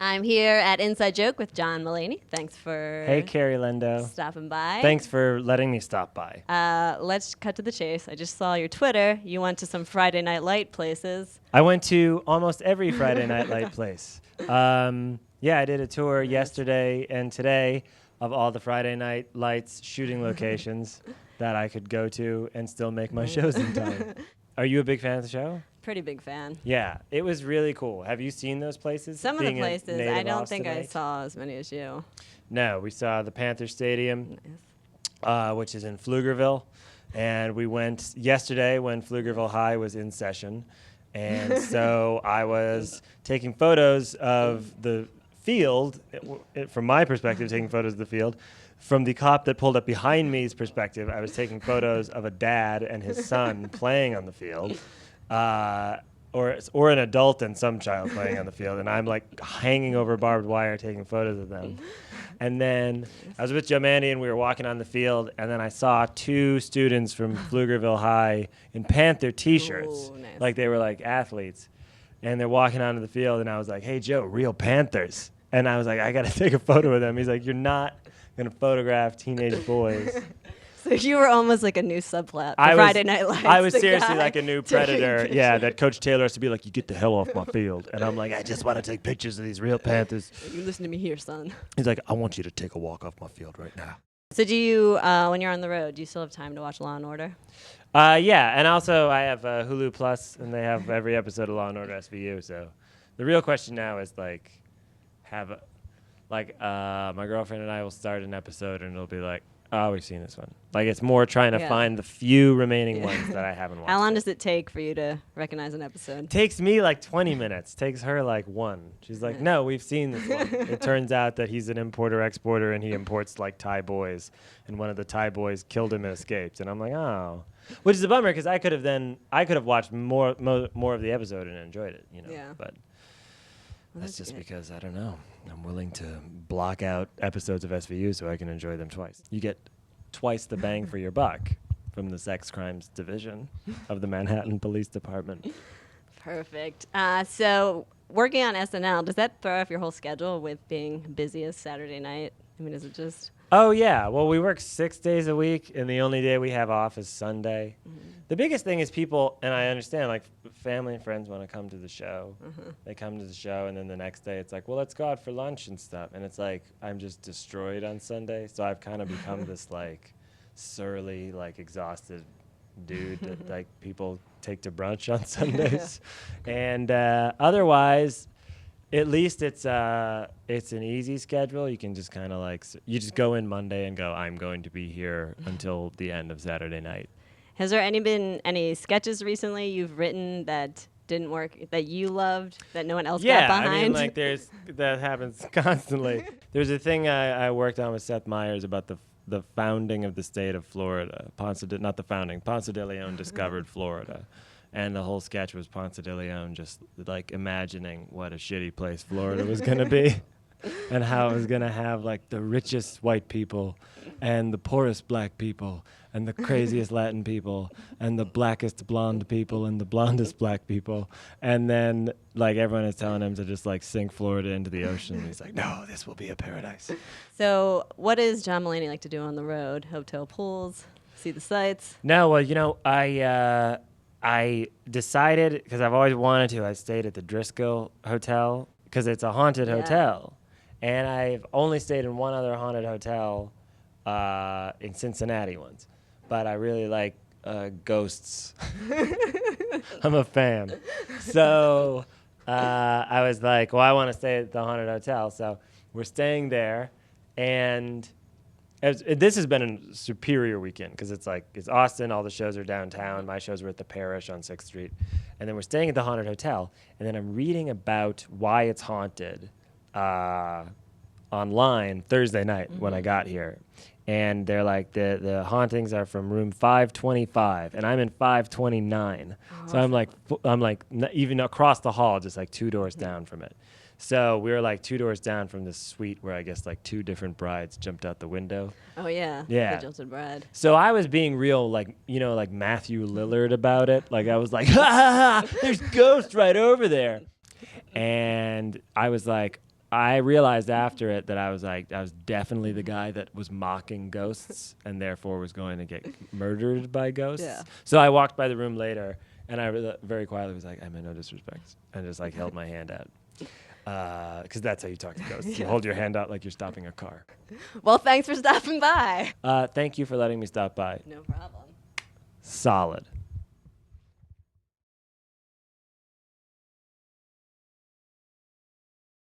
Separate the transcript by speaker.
Speaker 1: I'm here at Inside Joke with John Mulaney. Thanks for
Speaker 2: Hey, Kerri Lendo.
Speaker 1: stopping by.
Speaker 2: Thanks for letting me stop by.
Speaker 1: Let's cut to the chase. I just saw your Twitter. You went to some Friday Night Light places.
Speaker 2: I went to almost every Friday Night Light place. Yeah, I did a tour yesterday and today of all the Friday Night Lights shooting locations that I could go to and still make my shows in time. Are you a big fan of the show?
Speaker 1: Pretty big fan.
Speaker 2: Yeah, it was really cool. Have you seen those places?
Speaker 1: Some of the places. I don't think I saw as many as you.
Speaker 2: No, we saw the Panther Stadium,
Speaker 1: Nice.
Speaker 2: which is in Pflugerville. And we went yesterday when Pflugerville High was in session. And so I was taking photos of the field, from my perspective, taking photos of the field. From the cop that pulled up behind me's perspective, I was taking photos of a dad and his son playing on the field. Or an adult and some child playing on the field, and I'm like hanging over barbed wire taking photos of them. And then I was with John Merriman, and we were walking on the field, and then I saw two students from Pflugerville High in Panther T-shirts,
Speaker 1: Ooh, nice.
Speaker 2: like they were like athletes, and they're walking onto the field, and I was like, "Hey Joe, real Panthers," and I was like, "I got to take a photo with them." He's like, "You're not gonna photograph teenage boys."
Speaker 1: So you were almost like a new subplot for Friday Night Lights.
Speaker 2: I was
Speaker 1: the
Speaker 2: seriously
Speaker 1: guy
Speaker 2: like a new
Speaker 1: taking
Speaker 2: predator.
Speaker 1: pictures.
Speaker 2: Yeah, that Coach Taylor has to be like, "You get the hell off my field." And I'm like, "I just want to take pictures of these real Panthers."
Speaker 1: You listen to me here, son.
Speaker 2: He's like, "I want you to take a walk off my field right now."
Speaker 1: So do you, when you're on the road, do you still have time to watch Law & Order?
Speaker 2: Yeah, and also I have Hulu Plus, and they have every episode of Law & Order SVU. So the real question now is like, my girlfriend and I will start an episode, and it'll be like, "Oh, we've seen this one." Like, it's more trying to find the few remaining ones that I haven't watched.
Speaker 1: How long
Speaker 2: yet.
Speaker 1: does it take for you to recognize an episode?
Speaker 2: Takes me like 20 minutes. Takes her like 1. She's like, "No, we've seen this one." It turns out that he's an importer-exporter, and he imports like Thai boys, and one of the Thai boys killed him and escaped. And I'm like, "Oh," which is a bummer because I could have watched more of the episode and enjoyed it, you know.
Speaker 1: Yeah.
Speaker 2: But that's just
Speaker 1: good.
Speaker 2: because I don't know. I'm willing to block out episodes of SVU so I can enjoy them twice. You get twice the bang for your buck from the sex crimes division of the Manhattan Police Department.
Speaker 1: Perfect. So working on SNL, does that throw off your whole schedule with being busy as Saturday night? I mean, is it just...
Speaker 2: Oh, yeah. Well, we work 6 days a week, and the only day we have off is Sunday.
Speaker 1: Mm-hmm.
Speaker 2: The biggest thing is people, and I understand, like, family and friends want to come to the show.
Speaker 1: Mm-hmm.
Speaker 2: They come to the show, and then the next day it's like, well, let's go out for lunch and stuff. And it's like, I'm just destroyed on Sunday. So I've kind of become this, like, surly, like, exhausted dude that, like, people take to brunch on Sundays. And otherwise... At least it's an easy schedule. You can just kind of like, you just go in Monday and go, "I'm going to be here until the end of Saturday night."
Speaker 1: Has there been any sketches recently you've written that didn't work, that you loved, that no one else got behind?
Speaker 2: Yeah, I mean, like that happens constantly. There's a thing I worked on with Seth Meyers about the founding of the state of Florida. Ponce de Leon discovered Florida. And the whole sketch was Ponce de Leon just like imagining what a shitty place Florida was going to be and how it was going to have like the richest white people and the poorest black people and the craziest Latin people and the blackest blonde people and the blondest black people. And then like everyone is telling him to just like sink Florida into the ocean. And he's like, "No, this will be a paradise."
Speaker 1: So what does John Mulaney like to do on the road? Hotel pools, see the sights?
Speaker 2: No, well, you know, I decided, because I've always wanted to, I stayed at the Driscoll Hotel, because it's a haunted hotel. And I've only stayed in one other haunted hotel in Cincinnati once. But I really like ghosts. I'm a fan. So I was like, well, I want to stay at the haunted hotel. So we're staying there, and... This has been a superior weekend because it's Austin. All the shows are downtown. My shows were at the Parish on 6th Street. And then we're staying at the haunted hotel. And then I'm reading about why it's haunted online Thursday night when I got here. And they're like, the hauntings are from room 525. And I'm in 529. So I'm like even across the hall, just like 2 doors down from it. So we were like 2 doors down from this suite where I guess like 2 different brides jumped out the window.
Speaker 1: Oh, yeah.
Speaker 2: Yeah.
Speaker 1: The jilted bride.
Speaker 2: So I was being real, like, you know, like Matthew Lillard about it. Like I was like, ha ha ha, there's ghosts right over there. And I was like, I realized after it that I was definitely the guy that was mocking ghosts and therefore was going to get murdered by ghosts.
Speaker 1: Yeah.
Speaker 2: So I walked by the room later and I very quietly was like, I meant no disrespect, and just like held my hand out. Because that's how you talk to ghosts. You hold your hand out like you're stopping a car.
Speaker 1: Well, thanks for stopping by.
Speaker 2: Thank you for letting me stop by.
Speaker 1: No problem.
Speaker 2: Solid.